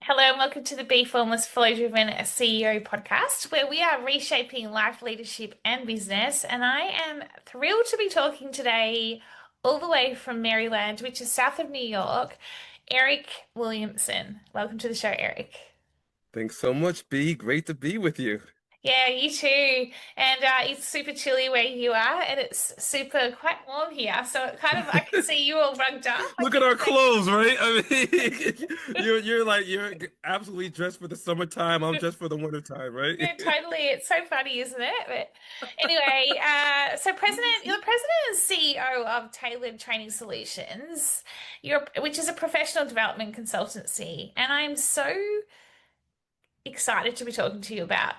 Hello and welcome to the Be Formless Flow Driven CEO podcast, where we are reshaping life, leadership, and business. And I am thrilled to be talking today, all the way from Maryland, which is south of New York, Eric Williamson. Welcome to the show, Eric. Thanks so much, B. Great to be with you. Yeah, you too. And it's super chilly where you are, and it's super quite warm here. So it kind of, I can see you all rugged up. I Look can at our see. clothes, right? I mean, you're absolutely dressed for the summertime. I'm dressed for the wintertime, right? Yeah, totally. It's so funny, isn't it? But anyway, you're the president and CEO of Tailored Training Solutions, which is a professional development consultancy. And I'm so excited to be talking to you about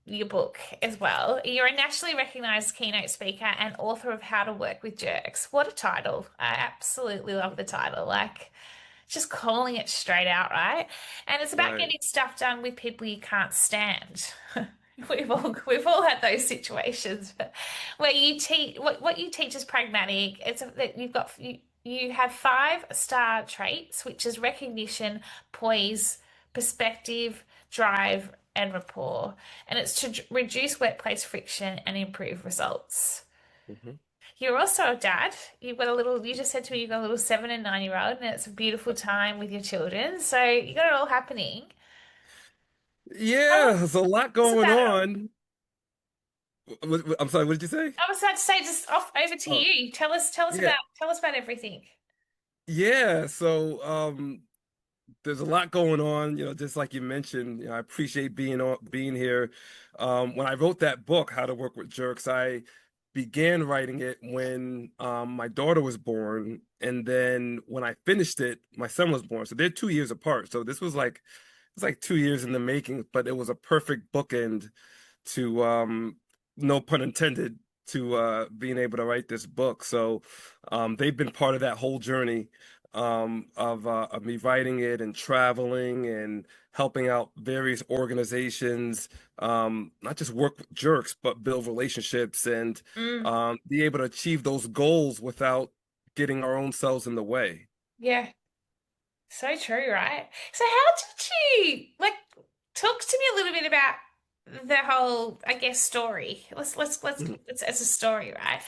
your book as well. You're a nationally recognized keynote speaker and author of How to Work with Jerks. What a title. I absolutely love the title. Like, just calling it straight out, right? And it's about Right. getting stuff done with people you can't stand. We've all had those situations, but where you teach what you teach is pragmatic. That you have five-star traits, which is recognition, poise, perspective, drive, and rapport. And it's to reduce workplace friction and improve results. hmm You're also a dad. You just said to me you've got a little 7 and 9 year old, and it's a beautiful time with your children. So you got it all happening. Tell Yeah, there's a lot us going about it all. on. I'm sorry, what did you say? I was about to say, just off over to Oh, you. yeah. Tell us about everything. Yeah, there's a lot going on, just like you mentioned. I appreciate being here. When I wrote that book, How to Work with Jerks, I began writing it when my daughter was born, and then when I finished it, my son was born. So they're 2 years apart. So this was like it's like 2 years in the making, but it was a perfect bookend to no pun intended, to being able to write this book. So they've been part of that whole journey of me writing it and traveling and helping out various organizations, not just work with jerks, but build relationships and Mm, be able to achieve those goals without getting our own selves in the way. yeah, so true, right? So how did you like talk to me a little bit about the whole, I guess, story? It's a story, right?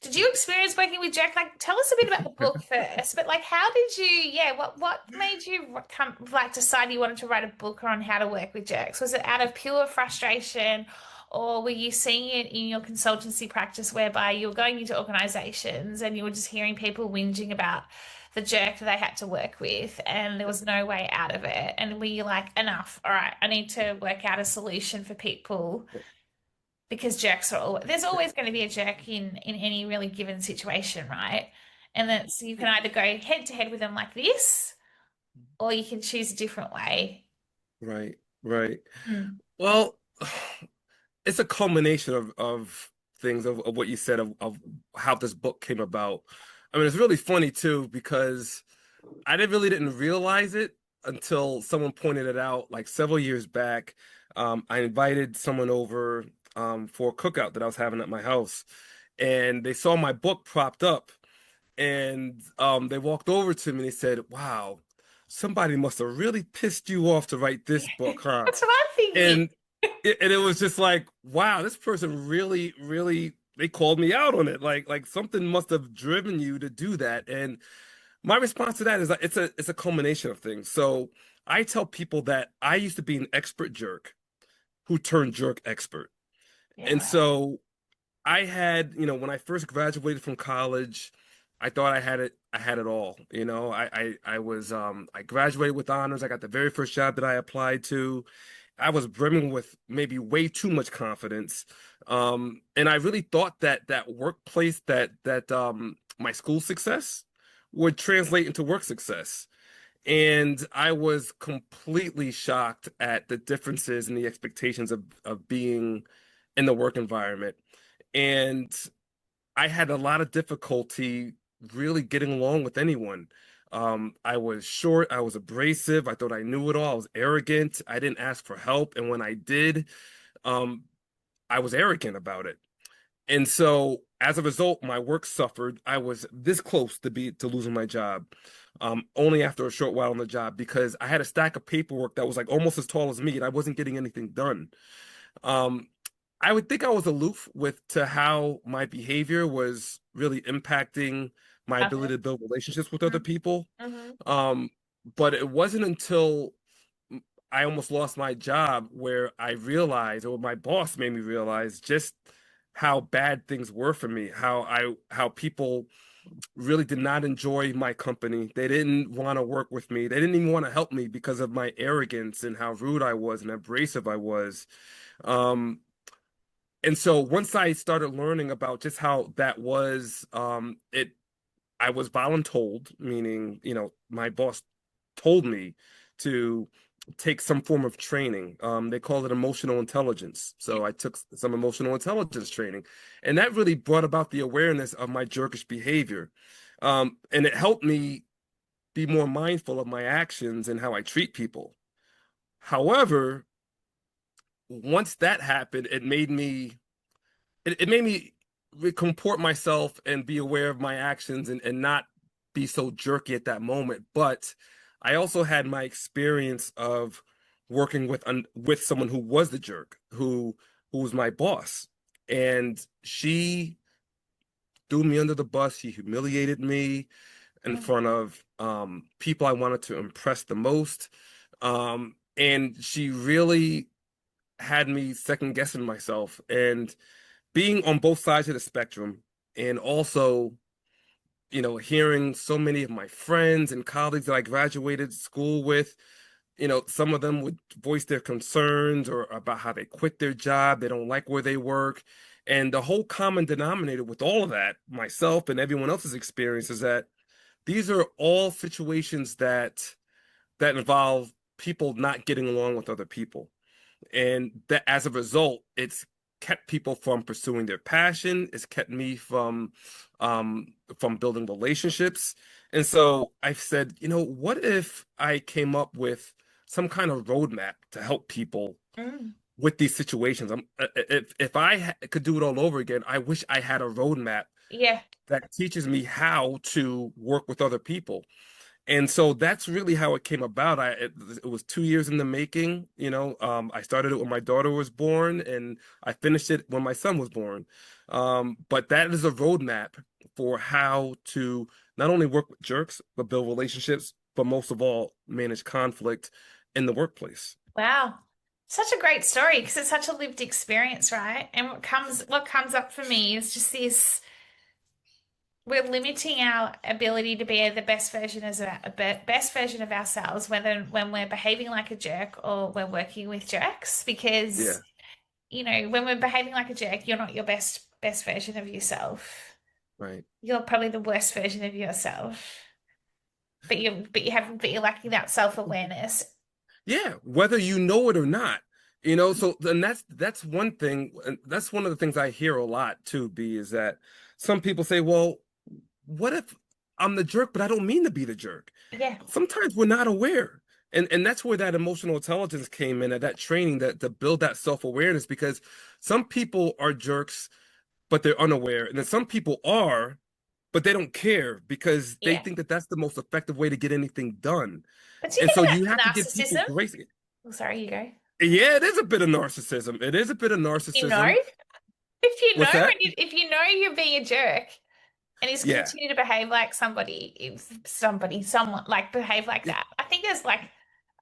Did you experience working with Jack? Like, tell us a bit about the book first. But like, how did you? Yeah, what made you come like decide you wanted to write a book on how to work with jerks? Was it out of pure frustration, or were you seeing it in your consultancy practice, whereby you were going into organizations and you were just hearing people whinging about the jerk that they had to work with, and there was no way out of it? And were you like, enough? All right, I need to work out a solution for people because jerks are always there's always going to be a jerk in any really given situation, right? And that's you can either go head to head with them like this, or you can choose a different way. Right, right. Mm. Well, it's a culmination of things of what you said of how this book came about. I mean, it's really funny too because I really didn't realize it until someone pointed it out like several years back. I invited someone over for a cookout that I was having at my house, and they saw my book propped up, and they walked over to me and they said, "Wow, somebody must have really pissed you off to write this book, huh?" That's what I'm thinking. And it was just like, wow, this person really, really, they called me out on it. Like something must have driven you to do that. And my response to that is that it's a culmination of things. So I tell people that I used to be an expert jerk who turned jerk expert. Yeah, And right. so I had, when I first graduated from college, I thought I had it all. I graduated with honors. I got the very first job that I applied to. I was brimming with maybe way too much confidence. And I really thought that that workplace, that my school success would translate into work success. And I was completely shocked at the differences in the expectations of being in the work environment. And I had a lot of difficulty really getting along with anyone. I was short, I was abrasive, I thought I knew it all, I was arrogant, I didn't ask for help, and when I did, um, I was arrogant about it. And so as a result, my work suffered. I was this close to losing my job, only after a short while on the job because I had a stack of paperwork that was like almost as tall as me, and I wasn't getting anything done. Um, I would think I was aloof with to how my behavior was really impacting my ability Others. to build relationships with other Mm-hmm. people. Mm-hmm. Um, but it wasn't until I almost lost my job where I realized, or my boss made me realize just how bad things were for me, how people really did not enjoy my company. They didn't want to work with me. They didn't even want to help me because of my arrogance and how rude I was and abrasive I was. Um, and so once I started learning about just how that was, I was voluntold, meaning, my boss told me to take some form of training. They call it emotional intelligence. Yeah. So I took some emotional intelligence training, and that really brought about the awareness of my jerkish behavior. And it helped me be more mindful of my actions and how I treat people. However, once that happened, it made me comport myself and be aware of my actions and not be so jerky at that moment. But I also had my experience of working with someone who was the jerk, who was my boss, and she threw me under the bus. She humiliated me in Mm. front of people I wanted to impress the most, and she really had me second guessing myself and being on both sides of the spectrum, and also, hearing so many of my friends and colleagues that I graduated school with, some of them would voice their concerns or about how they quit their job, they don't like where they work. And the whole common denominator with all of that, myself and everyone else's experience, is that these are all situations that involve people not getting along with other people. And that as a result, it's kept people from pursuing their passion. It's kept me from building relationships. And so I've said, what if I came up with some kind of roadmap to help people Mm. with these situations? If I could do it all over again, I wish I had a roadmap Yeah. that teaches me how to work with other people. And so that's really how it came about. It was 2 years in the making. I started it when my daughter was born, and I finished it when my son was born. But that is a roadmap for how to not only work with jerks, but build relationships, but most of all, manage conflict in the workplace. Wow. Such a great story because it's such a lived experience, right? And what comes up for me is just this, we're limiting our ability to be the best version as a best version of ourselves, whether when we're behaving like a jerk or we're working with jerks, Yeah, because when we're behaving like a jerk, you're not your best version of yourself. right. You're probably the worst version of yourself. But you're lacking that self-awareness. Yeah, whether you know it or not. So then that's one thing, and that's one of the things I hear a lot too, B, is that some people say, well, what if I'm the jerk, but I don't mean to be the jerk? Yeah. Sometimes we're not aware. And that's where that emotional intelligence came in, at that training, that to build that self-awareness, because some people are jerks, but they're unaware. And then some people are, but they don't care because they Yeah. think that that's the most effective way to get anything done. But do you And think so you have to that's give people narcissism? grace. Oh, sorry, you go. Yeah, it is a bit of narcissism. It is a bit of You know, narcissism. What's that? if you know you're being a jerk and he's Yeah. continue to behave like someone like behave like Yeah. that.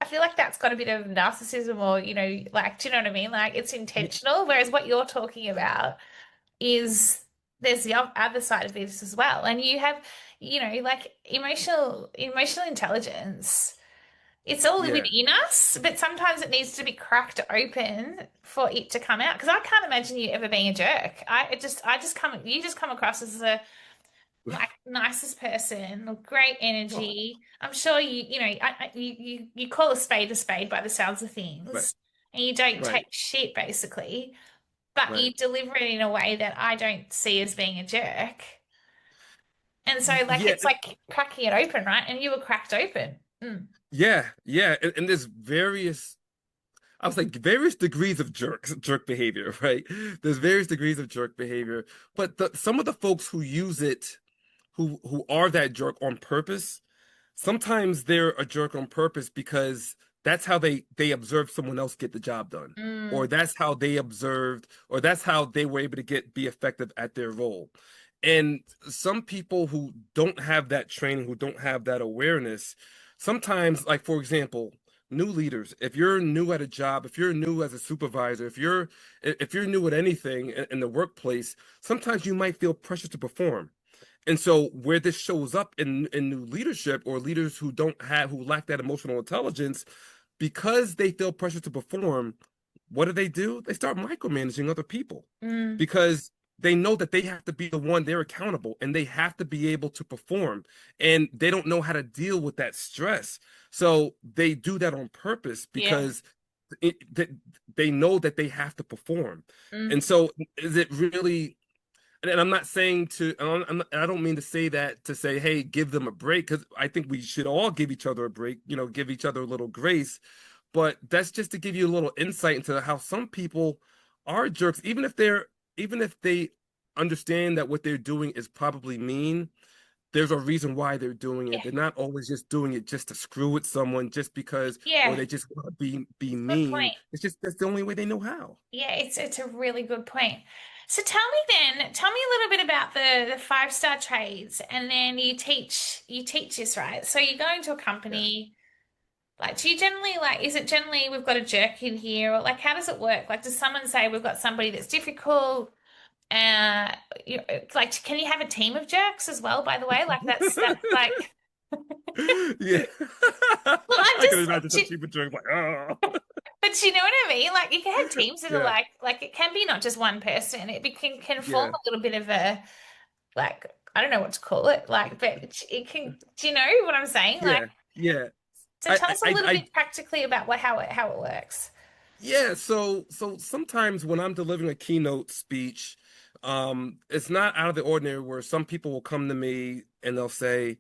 I feel like that's got a bit of narcissism or, like, do you know what I mean? Like it's Yeah. intentional, whereas what you're talking about is there's the other side of this as well. And you have, like emotional intelligence. It's all Yeah. within us, but sometimes it needs to be cracked open for it to come out. Because I can't imagine you ever being a jerk. You just come across as the like nicest person, great Oh, energy. I'm sure you call a spade by the sounds of right. things, and you don't Right. take shit basically, but Right. you deliver it in a way that I don't see as being a jerk. And so, like, Yeah. it's like cracking it open, right? And you were cracked open. Mm. Yeah. Yeah. And there's various. I was like various degrees of jerk behavior, right? There's various degrees of jerk behavior, but some of the folks who use it, who are that jerk on purpose, sometimes they're a jerk on purpose because that's how they observed someone else get the job done, or Mm, that's how they observed, or that's how they were able to be effective at their role. And some people who don't have that training, who don't have that awareness, sometimes, like for example, new leaders, if you're new at a job, if you're new as a supervisor, if you're new at anything in the workplace, sometimes you might feel pressure to perform. And so where this shows up in new leadership, or leaders who lack that emotional intelligence, because they feel pressure to perform, what do? They start micromanaging other people mm, because they know that they have to be the one, they're accountable, and they have to be able to perform, and they don't know how to deal with that stress. So they do that on purpose yeah. because it, they, they know that they have to perform. Mm, And so is it really, and I'm not saying to, I don't mean to say that to say, hey, give them a break, because I think we should all give each other a break, give each other a little grace. But that's just to give you a little insight into how some people are jerks, even if they understand that what they're doing is probably mean. There's a reason why they're doing it. yeah. They're not always just doing it just to screw with someone, just because, or Yeah. they just want to be Good mean. point. It's just that's the only way they know how. Yeah, it's a really good point. So tell me a little bit about the five-star trades, and then you teach this, right? So you go into a Yeah. company, like do you generally like is it generally we've got a jerk in here, or like how does it work? Like does someone say we've got somebody that's difficult? Uh, you, like can you have a team of jerks as well, by the way? Like that's like Yeah. well, I'm I can just imagine some people doing like, oh. but you know what I mean? Like you can have teams that are Yeah. like it can be not just one person. Can form Yeah. a little bit of a like I don't know what to call it. Like, but it can. Do you know what I'm saying? Like, Yeah. Yeah. so tell us a little I bit practically about what how it works. yeah, so sometimes when I'm delivering a keynote speech, it's not out of the ordinary where some people will come to me and they'll say,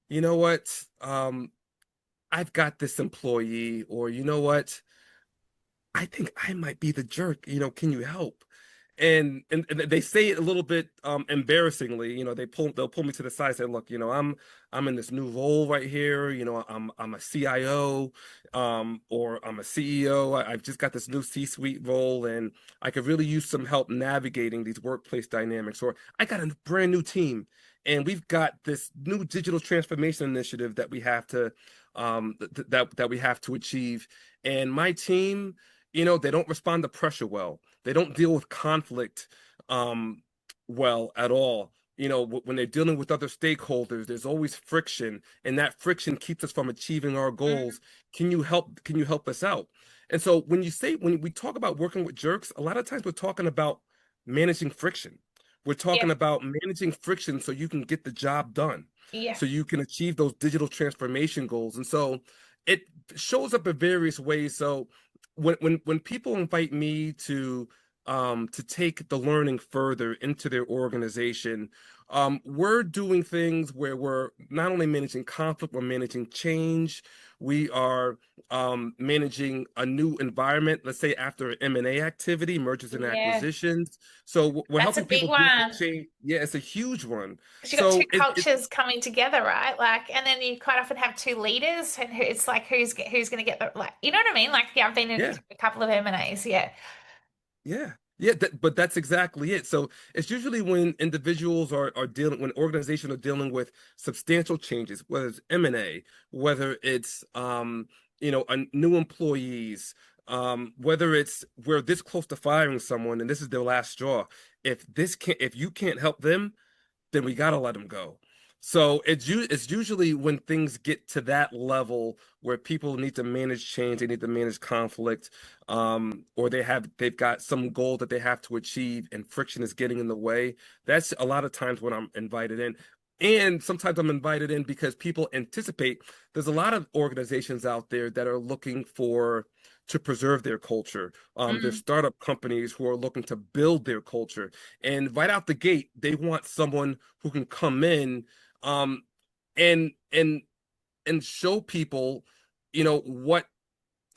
you know what, I've got this employee, or you know what, I think I might be the jerk, can you help? And they say it a little bit embarrassingly, they'll pull me to the side and say, look, I'm in this new role right here, I'm a CIO, or I'm a CEO. I've just got this new C-suite role, and I could really use some help navigating these workplace dynamics. Or I got a brand new team, and we've got this new digital transformation initiative that we have to that we have to achieve. And my team, they don't respond to pressure well. They don't deal with conflict um, well at all. When they're dealing with other stakeholders, there's always friction, and that friction keeps us from achieving our Mm, goals. Can you help us out? And so when we talk about working with jerks, a lot of times we're talking about managing friction. We're yeah, talking about managing friction so you can get the job done, yeah, so you can achieve those digital transformation goals. And so it shows up in various ways. So when people invite me to take the learning further into their organization, we're doing things where we're not only managing conflict, we're managing change. We are managing a new environment, let's say after an M&A activity, mergers and yeah. acquisitions. So we're That's a helping big people deal with one. change. Yeah, it's a huge one. Because you got two So it cultures coming together, right? Like, and then you quite often have two leaders, and it's like who's going to get the like, you know what I mean? Like, yeah, I've been in yeah. a couple of M&As, yeah, Yeah. Yeah, but that's exactly it. So it's usually when individuals are dealing, when organizations are dealing with substantial changes, whether it's M&A, whether it's new employees, whether it's we're this close to firing someone and this is their last straw. If you can't help them, then we gotta let them go. So it's usually when things get to that level where people need to manage change, they need to manage conflict, or they've got some goal that they have to achieve, and friction is getting in the way. That's a lot of times when I'm invited in. And sometimes I'm invited in because people anticipate there's a lot of organizations out there that are looking to preserve their culture. There's mm, startup companies who are looking to build their culture. And right out the gate, they want someone who can come in um, and and show people, what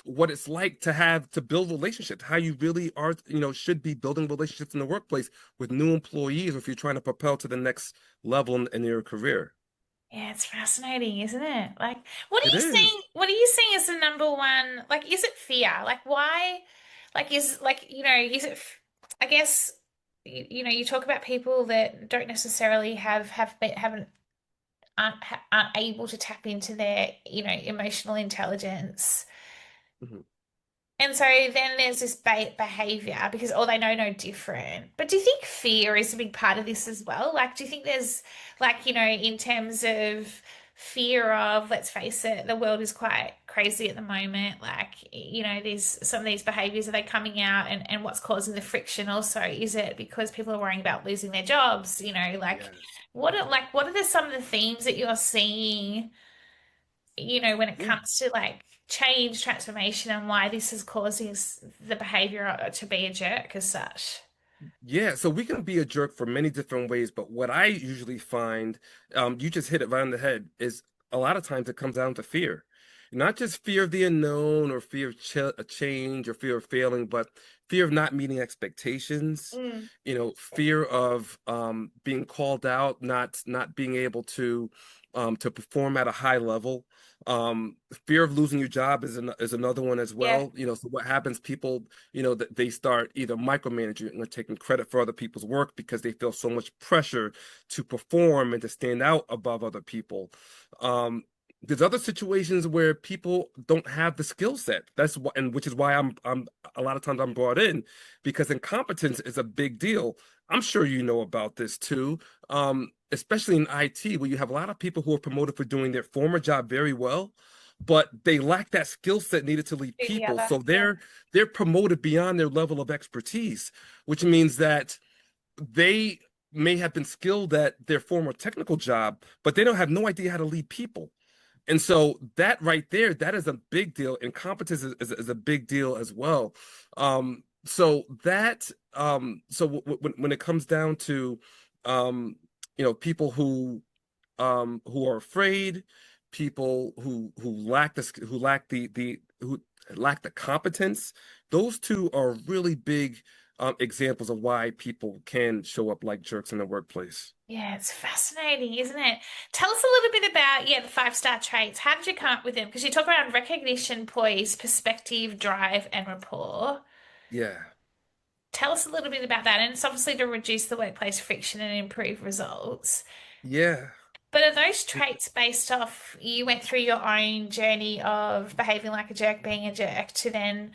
what it's like to have to build relationships, how you really are, should be building relationships in the workplace with new employees, or if you're trying to propel to the next level in your career. Yeah, it's fascinating, isn't it? Like, what are It you is. seeing? What are you seeing as the number one? Like, is it fear? Like, why? Like, is like, is it? I guess, you talk about people that don't necessarily haven't aren't able to tap into their, emotional intelligence. Mhm. And so then there's this behavior because all they know no different. But do you think fear is a big part of this as well? Like, do you think there's like, in terms of fear of, let's face it, the world is quite crazy at the moment. Like, these some of these behaviors, are they coming out, and what's causing the friction also? Is it because people are worrying about losing their jobs? Like Yes. what are some of the themes that you're seeing? When it Yeah. comes to like change, transformation, and why this is causing the behavior to be a jerk as such. Yeah, so we can be a jerk for many different ways, but what I usually find, you just hit it right on the head, is a lot of times it comes down to fear. Not just fear of the unknown or fear of ch a change or fear of failing, but fear of not meeting expectations, Mm. fear of being called out, not being able to perform at a high level. Fear of losing your job is another one as Yeah. well. So what happens, people that they start either micromanaging or taking credit for other people's work because they feel so much pressure to perform and to stand out above other people. Um, there's other situations where people don't have the skill set. That's why, and which is why I'm a lot of times I'm brought in, because incompetence is a big deal. I'm sure you know about this too. Especially in IT, where you have a lot of people who are promoted for doing their former job very well, but they lack that skill set needed to lead Do the people. other. So Yeah. they're promoted beyond their level of expertise, which means that they may have been skilled at their former technical job, but they don't have no idea how to lead people. And so that right there, that is a big deal. Incompetence is a big deal as well. When it comes down to people who are afraid, people who lack the competence. Those two are really big examples of why people can show up like jerks in the workplace. Yeah, it's fascinating, isn't it? Tell us a little bit about, the five-star traits. How did you come up with them? Because you talk around recognition, poise, perspective, drive, and rapport. Yeah, Tell us a little bit about that. And it's obviously to reduce the workplace friction and improve results. yeah. But are those traits based off you went through your own journey of behaving like a jerk, being a jerk, to then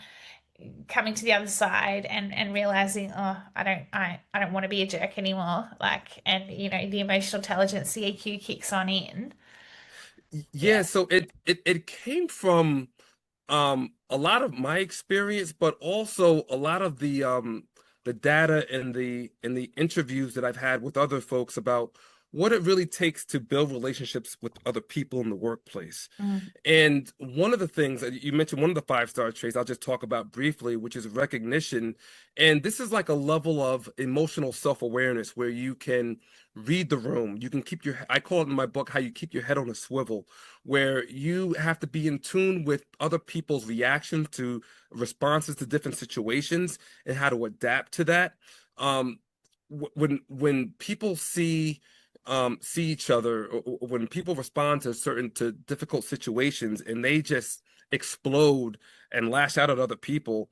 coming to the other side and realizing, oh, I don't want to be a jerk anymore. Like, and the emotional intelligence, the EQ kicks on in. Yeah, Yeah. so it came from a lot of my experience, but also a lot of the data and the interviews that I've had with other folks about what it really takes to build relationships with other people in the workplace. Mm. And one of the things that you mentioned, one of the five-star traits I'll just talk about briefly, which is recognition. And this is like a level of emotional self-awareness where you can read the room. You can I call it in my book, how you keep your head on a swivel, where you have to be in tune with other people's reactions to responses to different situations and how to adapt to that. Um, when people see each other, or when people respond to difficult situations and they just explode and lash out at other people,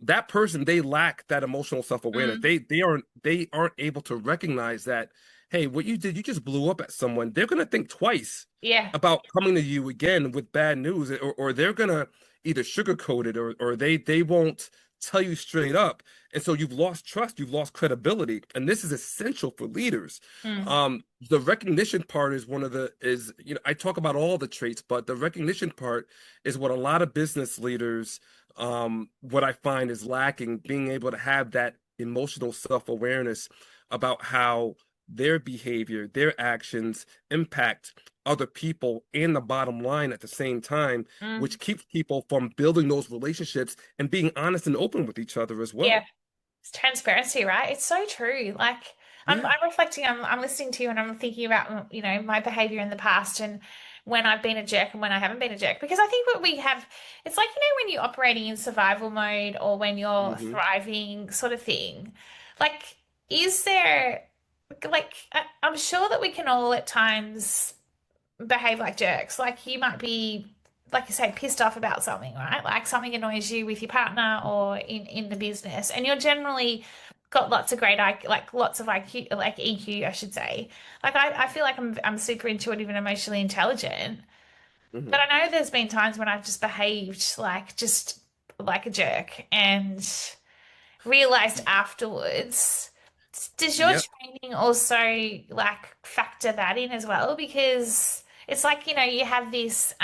that person, they lack that emotional self-awareness. Mm. They aren't able to recognize that, hey, what you did, you just blew up at someone. They're gonna think twice Yeah. about coming to you again with bad news, or they're gonna either sugarcoat it, or they won't tell you straight up. And so you've lost trust, you've lost credibility, and this is essential for leaders. Mm. The recognition part is one of the is I talk about all the traits, but the recognition part is what a lot of business leaders, what I find is lacking, being able to have that emotional self-awareness about how their behavior, their actions impact other people and the bottom line at the same time, Mm. which keeps people from building those relationships and being honest and open with each other as Yeah. well. It's transparency, right? It's so true. Like I'm, Yeah. I'm reflecting, I'm listening to you and I'm thinking about, my behavior in the past and when I've been a jerk and when I haven't been a jerk. Because I think what we have, it's like, when you're operating in survival mode or when you're Hmm. thriving, sort of thing. Like, is there, like, I'm sure that we can all at times behave like jerks. Like, you might be, like you say, pissed off about something, right? Like something annoys you with your partner or in the business, and you're generally got lots of great IQ, like lots of IQ, like EQ, I should say. Like I feel like I'm super intuitive and emotionally intelligent, Hmm. but I know there's been times when I've just behaved like just like a jerk and realized afterwards. Does your Yep. training also like factor that in as well? Because it's like, you have this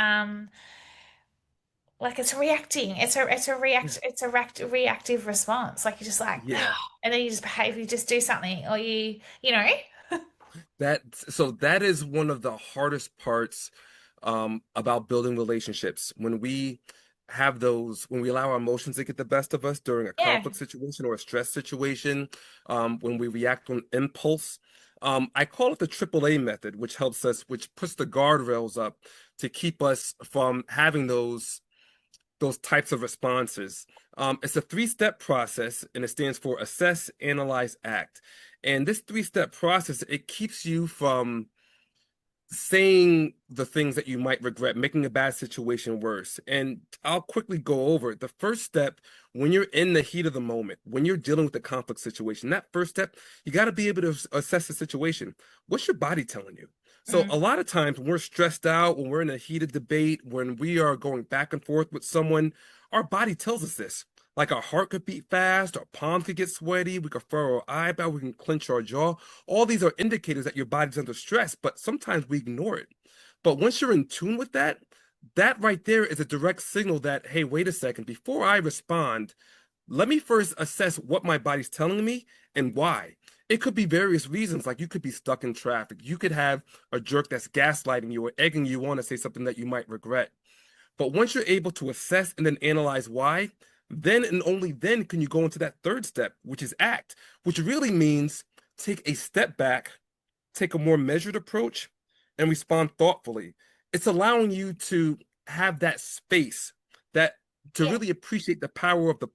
like it's reacting. It's a reactive response. Like you're just like Yeah. and then you just behave, you just do something or you know. That is one of the hardest parts about building relationships. When we allow our emotions to get the best of us during a Yeah. conflict situation or a stress situation, when we react on impulse. I call it the AAA method, which puts the guardrails up to keep us from having those types of responses. It's a three-step process, and it stands for assess, analyze, act. And this three-step process, it keeps you from saying the things that you might regret, making a bad situation worse. And I'll quickly go over it. The first step, when you're in the heat of the moment, when you're dealing with the conflict situation, that first step, you got to be able to assess the situation. What's your body telling you? So Mm, a lot of times when we're stressed out, when we're in a heated debate, when we are going back and forth with someone, our body tells us this. Like our heart could beat fast, our palms could get sweaty, we could furrow our eyebrow, we can clench our jaw. All these are indicators that your body's under stress, but sometimes we ignore it. But once you're in tune with that, that right there is a direct signal that, hey, wait a second, before I respond, let me first assess what my body's telling me and why. It could be various reasons, like you could be stuck in traffic. You could have a jerk that's gaslighting you or egging you on to say something that you might regret. But once you're able to assess and then analyze why, then and only then can you go into that third step, which is act, which really means take a step back, take a more measured approach, and respond thoughtfully. It's allowing you to have that space, that to yeah. really appreciate the power of the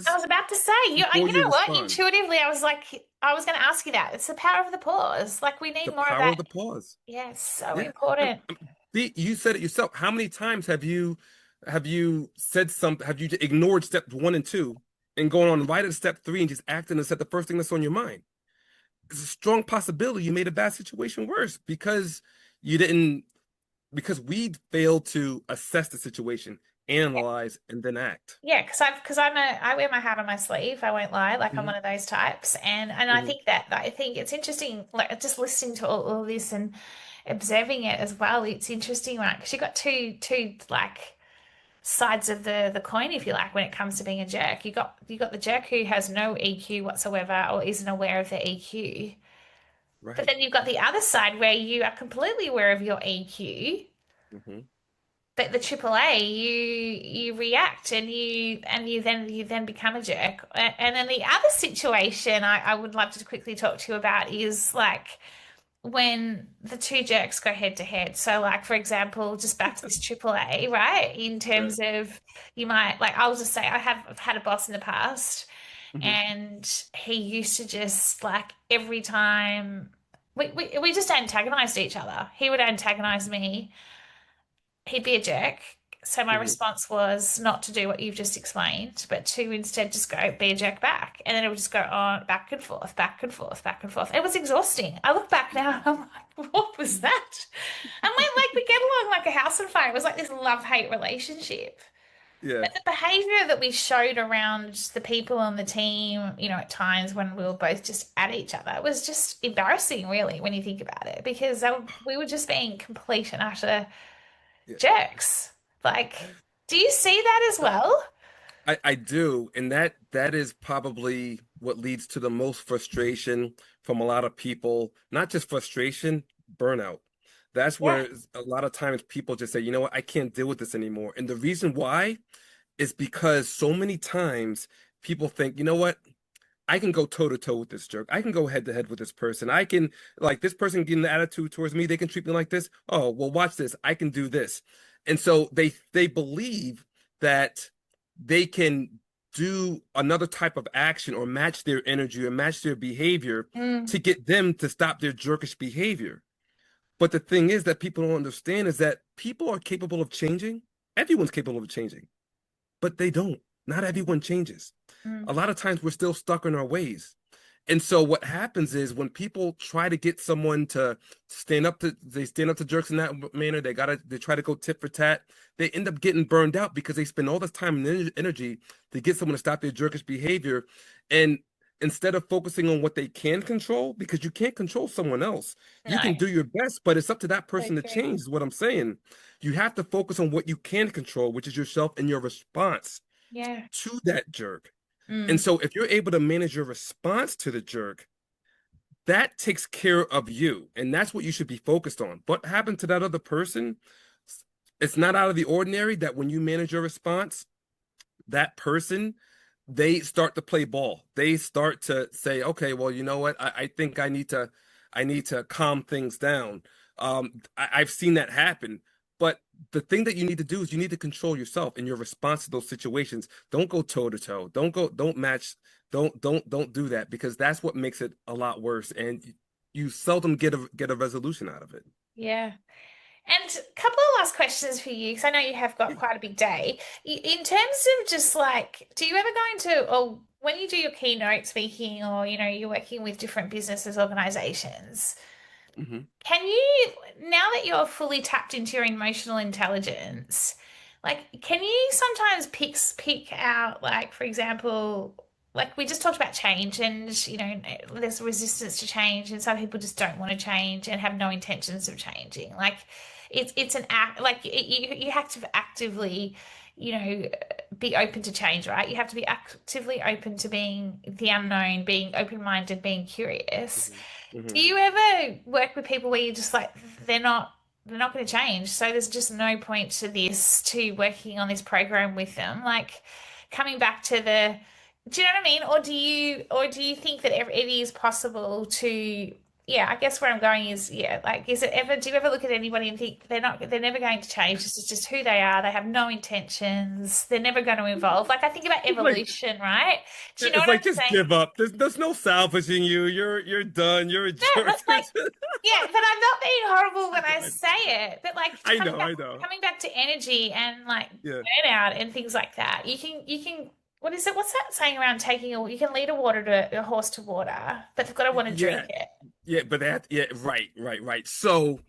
I pause was about to say, before you you know what? respond. Intuitively, I was like, I was going to ask you that. It's the power of the pause. Like we The need more of power that. of the pause. Yeah, it's so Yeah. I, important. you said it yourself. How many times have you said something? Have you ignored step one and two and going on right at step three and just acting and said the first thing that's on your mind? It's a strong possibility you made a bad situation worse because you didn't because we failed to assess the situation, analyze, and then act. Yeah, I wear my heart on my sleeve. I won't lie. Like I'm Hmm. one of those types, and I Hmm. think that I think it's interesting. Like just listening to all this and observing it as well. It's interesting, right? Because you got two like sides of the coin, if you like, when it comes to being a jerk. You got the jerk who has no EQ whatsoever or isn't aware of their EQ. But Right. then you've got the other side where you are completely aware of your EQ. Hmm. But the AAA, you react and you then become a jerk. And then the other situation I would love to quickly talk to you about is like when the two jerks go head to head. So like for example, just back to this AAA, right? In Right. terms of you might like I'll just say I've had a boss in the past Hmm. and he used to just like every time we just antagonized each other. He would antagonize me, he'd be a jerk. So my Hmm. response was not to do what you've just explained, but to instead just go be a jerk back. And then it would just go on back and forth, back and forth, back and forth. It was exhausting. I look back now and I'm like, what was that? And we get along like a house on fire. It was like this love-hate relationship. Yeah. But the behavior that we showed around the people on the team, at times when we were both just at each other, it was just embarrassing, really, when you think about it, because we were just being complete and utter Yeah. jerks. Like, do you see that as well? I do, and that is probably what leads to the most frustration from a lot of people. Not just frustration, burnout. That's Yeah. where a lot of times people just say, you know what, I can't deal with this anymore. And the reason why is because so many times people think, you know what, I can go toe to toe with this jerk. I can go head to head with this person. I can like this person getting the attitude towards me. They can treat me like this. Oh, well, watch this. I can do this. And so they believe that they can do another type of action or match their energy or match their behavior Mm, to get them to stop their jerkish behavior. But the thing is that people don't understand is that people are capable of changing. Everyone's capable of changing, but they don't. Not everyone changes. mm, A lot of times we're still stuck in our ways. And so what happens is when people try to get someone to they stand up to jerks in that manner, they try to go tit for tat, they end up getting burned out because they spend all this time and energy to get someone to stop their jerkish behavior. And instead of focusing on what they can control, because you can't control someone else, you no, can do your best, but it's up to that so person to true. change, is what I'm saying. You have to focus on what you can control, which is yourself and your response Yeah. to that jerk. And Mm, so if you're able to manage your response to the jerk, that takes care of you. And that's what you should be focused on. What happened to that other person? It's not out of the ordinary that when you manage your response, that person, they start to play ball. They start to say, okay, well, you know what? I think I need to calm things down. I've seen that happen. But the thing that you need to do is you need to control yourself in your response to those situations. Don't go toe to toe. Don't match, don't do that because that's what makes it a lot worse. And you seldom get a resolution out of it. yeah. And a couple of last questions for you, because I know you have got quite a big day. In terms of just like, do you ever go into, or when you do your keynote speaking, or you're working with different businesses, organizations, Hmm. can you, now that you're fully tapped into your emotional intelligence, like, can you sometimes pick out, like, for example, like we just talked about change and, there's resistance to change and some people just don't want to change and have no intentions of changing. Like, it's an act, like you have to actively, you know, be open to change, right? You have to be actively open to being the unknown, being open-minded, being curious. Hmm. Do Hmm. you ever work with people where you're just like they're not going to change, so there's just no point to to working on this program with them? Like coming back to do you know what I mean? Or do you think that it is possible to yeah, I guess where I'm going is yeah, like is it ever do you ever look at anybody and think they're never going to change? This is just who they are. They have no intentions. They're never going to evolve. Like I think about It's like evolution, right? Do you know it's what I'm like just saying? give up. There's no salvaging you. You're done. You're a No, jerk. like yeah, but I'm not being horrible when I I say it. But like I coming know, back I know. coming back to energy and like Yeah. burnout and things like that. You can what is it? What's that saying around taking you can lead a horse to water, but they've got to want to drink Yeah. it. Yeah, but that yeah, right. So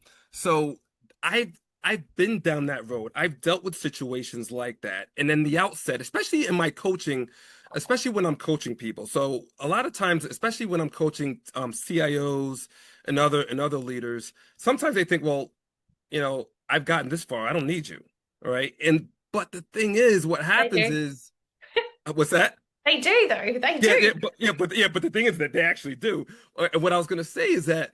I've been down that road. I've dealt with situations like that. And then the outset, especially in my coaching, especially when I'm coaching people. So a lot of times, especially when I'm coaching CIOs and other leaders, sometimes they think, well, I've gotten this far. I don't need you. All right. And but the thing is, what They happens do. is what's that? They do though. They Yeah, do. but the thing is that they actually do. And what I was gonna say is that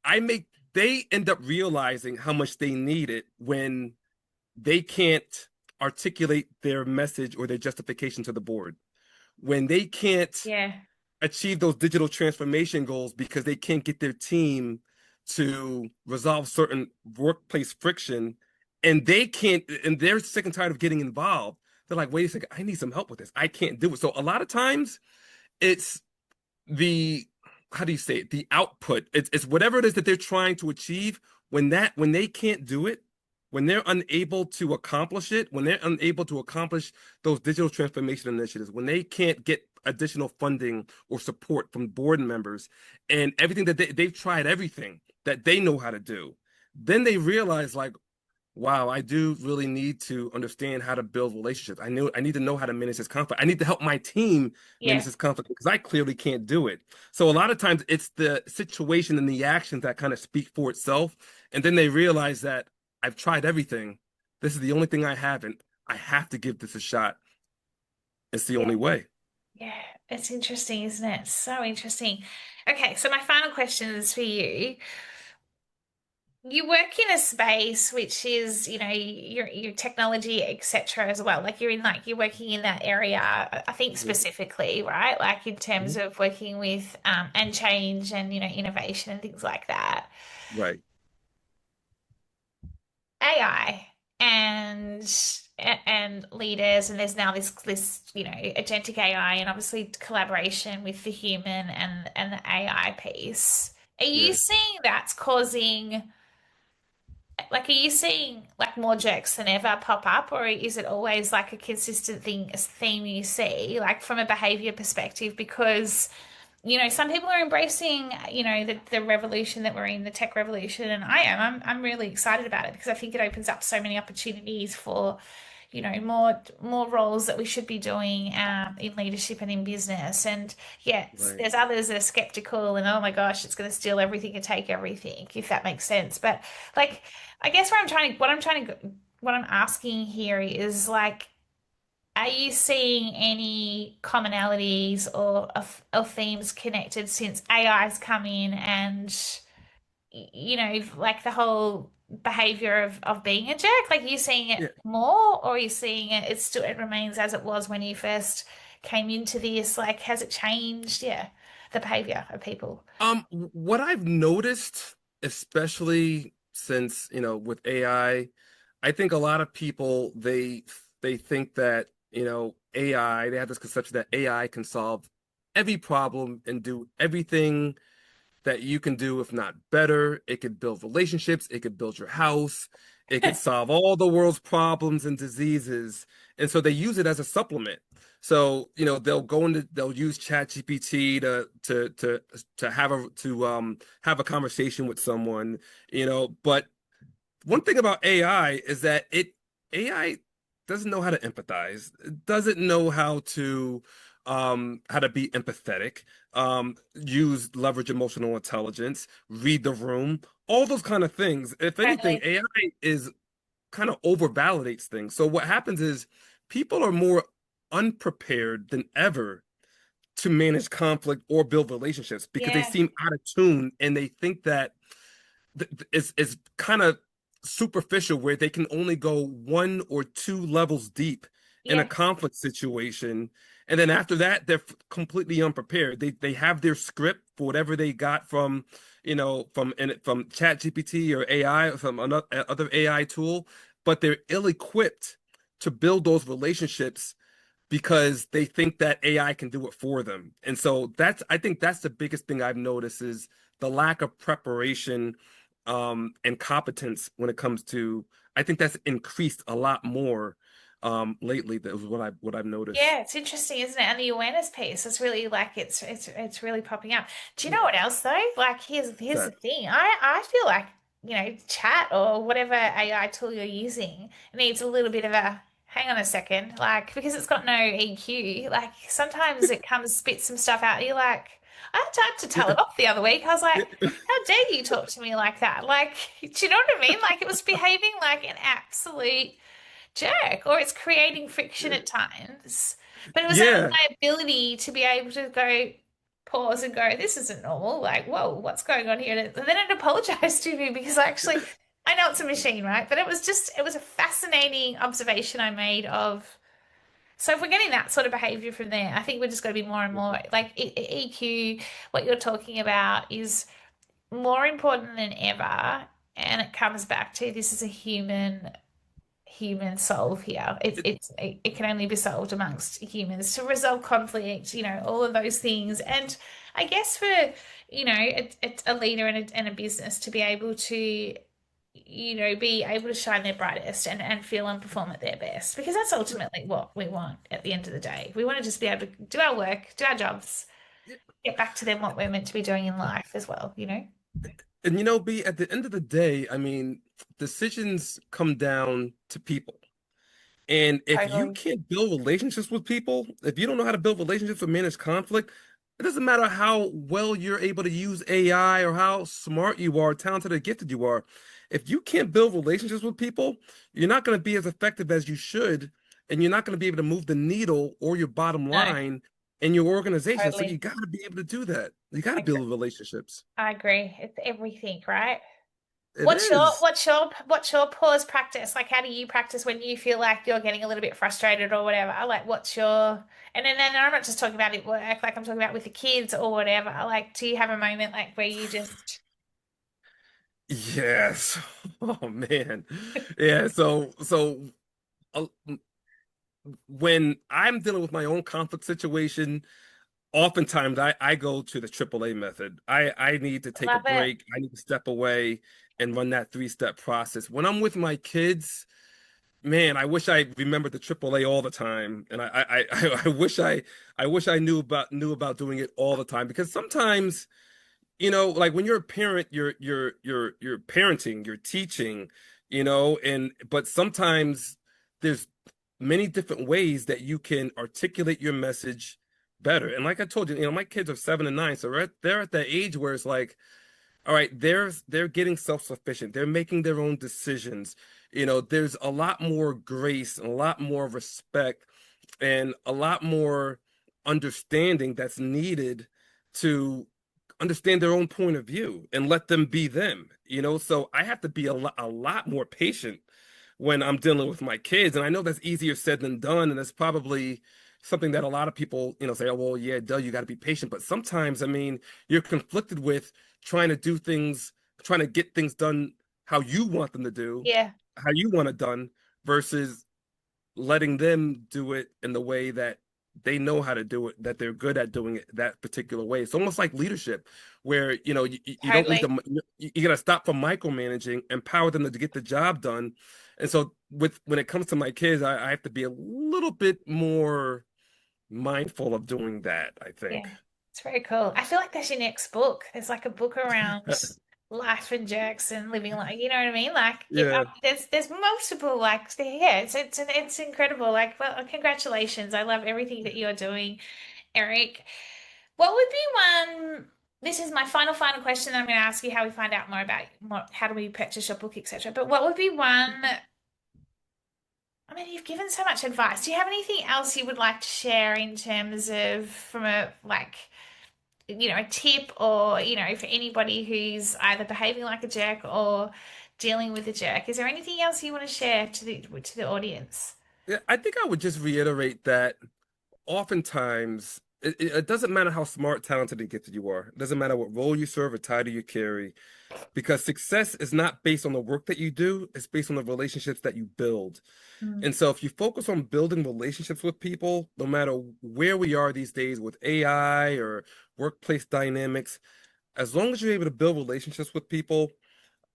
I make they end up realizing how much they need it when they can't articulate their message or their justification to the board. When they can't Yeah. achieve those digital transformation goals because they can't get their team to resolve certain workplace friction and they're sick and tired of getting involved. They're like, wait a second, I need some help with this. I can't do it. So a lot of times it's the how do you say it? The output. It's whatever it is that they're trying to achieve. When they can't do it, when they're unable to accomplish it, when they're unable to accomplish those digital transformation initiatives, when they can't get additional funding or support from board members, and everything that they've tried everything that they know how to do, then they realize like, wow, I do really need to understand how to build relationships. I need to know how to manage this conflict. I need to help my team manage Yeah. this conflict because I clearly can't do it. So a lot of times it's the situation and the actions that kind of speak for itself. And then they realize that I've tried everything. This is the only thing I haven't. I have to give this a shot. It's the Yeah. only way. Yeah. It's interesting, isn't it? So interesting. Okay, so my final question is for you. you work in a space which is, your technology, etc. as well. Like you're working in that area, I think Mhm. specifically, right? Like in terms Mhm. of working with and change and innovation and things like that. Right. AI and leaders, and there's now this agentic AI and obviously collaboration with the human and the AI piece. Are you Yeah. seeing that's causing like are you seeing like more jerks than ever pop up, or is it always like a consistent theme you see like from a behavior perspective? Because some people are embracing, the revolution that we're in, the tech revolution, and I am. I'm really excited about it because I think it opens up so many opportunities for, more roles that we should be doing in leadership and in business. And yet Right. there's others that are skeptical and oh my gosh, it's going to steal everything and take everything, if that makes sense. But like, I guess what I'm asking here is like, are you seeing any commonalities or themes connected since AI's come in and, like the whole behavior of being a jerk? Like, are you seeing it Yeah. more or are you seeing it remains as it was when you first came into this? Like, has it changed? Yeah, the behavior of people. What I've noticed, especially since, with I think a lot of people they think that, AI, they have this conception that AI can solve every problem and do everything that you can do, if not better. It could build relationships, it could build your house, it could solve all the world's problems and diseases. And so they use it as a supplement. So, they'll use ChatGPT to have a conversation with someone, but one thing about AI is that AI doesn't know how to empathize. It doesn't know how to be empathetic, use leverage emotional intelligence, read the room, all those kind of things. If anything, Totally. AI is kind of over validates things. So what happens is people are more unprepared than ever to manage conflict or build relationships because they Yeah. seem out of tune and they think that is kind of superficial where they can only go one or two levels deep in a Yeah. conflict situation, and then after that they're completely unprepared. They have their script for whatever they got from from chat gpt or AI or from another other AI tool, but they're ill-equipped to build those relationships because they think that AI can do it for them. And so I think that's the biggest thing I've noticed is the lack of preparation and competence when it comes to, I think that's increased a lot more lately. That was what I've noticed. Yeah, it's interesting, isn't it? And the awareness piece is really like it's really popping up. Do you Yeah. know what else though? Like here's the That thing. I feel like, chat or whatever AI tool you're using needs a little bit of a hang on a second, like because it's got no EQ. Like sometimes it comes spits some stuff out and you're like, I had to tell it off the other week. I was like, how dare you talk to me like that? Like, do you know what I mean? Like it was behaving like an absolute jerk, or it's creating friction at times. But it was only yeah. my ability to be able to go pause and go, this isn't normal. Like, whoa, what's going on here? And then it apologized to me because I know it's a machine, right? But it was a fascinating observation I made of. So if we're getting that sort of behavior from there, I think we're just going to be more and more like EQ. What you're talking about is more important than ever, and it comes back to this is a human solve here. It can only be solved amongst humans to resolve conflict, all of those things. And I guess for, a leader and a business to be able to, be able to shine their brightest and feel and perform at their best, because that's ultimately what we want at the end of the day. We want to just be able to do our work, do our jobs, get back to them what we're meant to be doing in life as well. And B, at the end of the day, I mean, decisions come down to people. And if you Totally. can't build relationships with people, if you don't know how to build relationships or manage conflict, it doesn't matter how well you're able to use AI or how smart you are, talented or gifted you are. If you can't build relationships with people, you're not going to be as effective as you should, and you're not going to be able to move the needle or your bottom No, line in your organization. So you totally. got to be able to do that. You got to I agree. build relationships. I agree. It's everything, right? It is. What's your pause practice? Like how do you practice when you feel like you're getting a little bit frustrated or whatever? Like what's your and then I'm not just talking about at work, like I'm talking about with the kids or whatever. Like do you have a moment like where you just Yes. Oh man. Yeah, uh, when I'm dealing with my own conflict situation, oftentimes I go to the AAA method. I need to take a love it? break. I need to step away and run that three-step process. When I'm with my kids, man, I wish I remembered the AAA all the time. And I wish I knew about doing it all the time because sometimes like when you're a parent, you're parenting, you're teaching, and but sometimes there's many different ways that you can articulate your message better. And like I told you, my kids are 7 and 9, so they're at that age where it's like, all right, they're getting self-sufficient. They're making their own decisions. There's a lot more grace and a lot more respect and a lot more understanding that's needed to understand their own point of view and let them be them. So I have to be a lot more patient when I'm dealing with my kids. And I know that's easier said than done. And that's probably something that a lot of people, say, oh, well, yeah, duh, you got to be patient. But sometimes, I mean, you're conflicted with trying to do things, trying to get things done how you want them to do, Yeah, how you want it done, versus letting them do it in the way that they know how to do it, that they're good at doing it that particular way. It's almost like leadership, where you don't need totally. to. You got to stop from micromanaging, empower them to get the job done. And so, when it comes to my kids, I have to be a little bit more mindful of doing that, I Yeah, think. it's very cool. I feel like that's your next book. There's like a book around life and jerks and living like, you know what I mean? Like, yeah, Yeah. there's multiple like, yeah, it's incredible. Like, well, congratulations. I love everything that you're doing, Eric. What would be one? This is my final question. I'm going to ask you how we find out more about how do we purchase your book, etc. But what would be one? I mean, you've given so much advice. Do you have anything else you would like to share in terms of from a like a tip or, for anybody who's either behaving like a jerk or dealing with a jerk. Is there anything else you want to share to the audience? Yeah, I think I would just reiterate that oftentimes it doesn't matter how smart, talented, and gifted you are. It doesn't matter what role you serve or title you carry, because success is not based on the work that you do, it's based on the relationships that you build. Mm. And so if you focus on building relationships with people, no matter where we are these days with AI or workplace dynamics, as long as you're able to build relationships with people,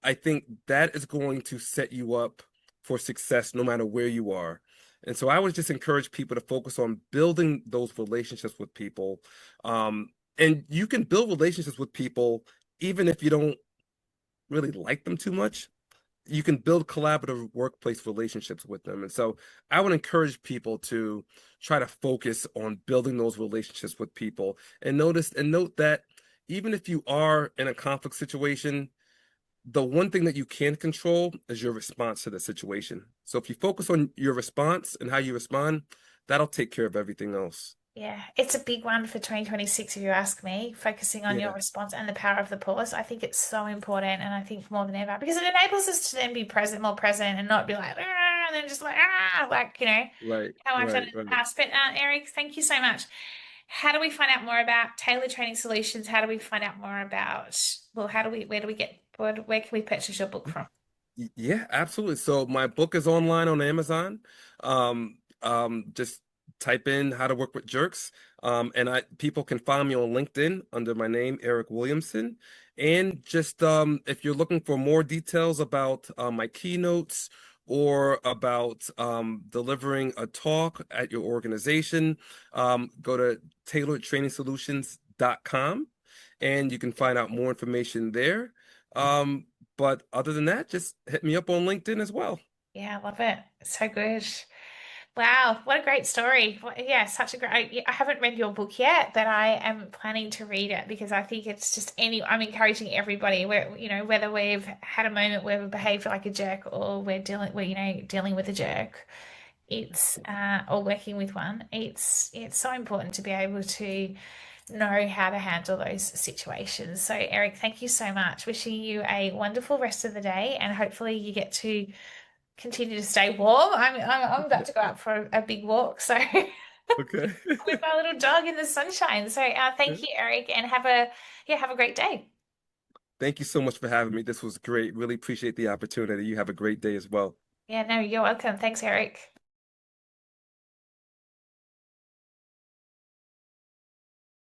I think that is going to set you up for success no matter where you are. And so I would just encourage people to focus on building those relationships with people. And you can build relationships with people even if you don't really like them too much. You can build collaborative workplace relationships with them. And so I would encourage people to try to focus on building those relationships with people and note that even if you are in a conflict situation, the one thing that you can control is your response to the situation. So if you focus on your response and how you respond, that'll take care of everything else. Yeah, it's a big one for 2026, if you ask me, focusing on your Yeah, response and the power of the pause. I think it's so important, and I think more than ever, because it enables us to then be present, more present, and not be like, "Ah," and then just like, right, how I've done right, in the right. past. But Eric, thank you so much. How do we find out more about Taylor Training Solutions? How do we find out more about, well, where do we get, where can we purchase your book from? Yeah, absolutely. So my book is online on Amazon. Just type in how to work with jerks. And people can find me on LinkedIn under my name, Eric Williamson. And just if you're looking for more details about my keynotes or about delivering a talk at your organization, go to tailoredtrainingsolutions.com and you can find out more information there. Um, but other than that, just hit me up on LinkedIn as well. Yeah, I love it. It's so good. Wow, what a great story. Yeah, such a great. I haven't read your book yet, but I am planning to read it because I think it's just I'm encouraging everybody where, whether we've had a moment where we've behaved like a jerk or we're dealing with a jerk, or working with one. It's so important to be able to know how to handle those situations. So, Eric, thank you so much. Wishing you a wonderful rest of the day, and hopefully you get to continue to stay warm. I'm about to go out for a big walk, so Okay. with my little dog in the sunshine. So, thank you, Eric, and have a great day. Thank you so much for having me. This was great. Really appreciate the opportunity. You have a great day as well. Yeah, no, you're welcome. Thanks, Eric.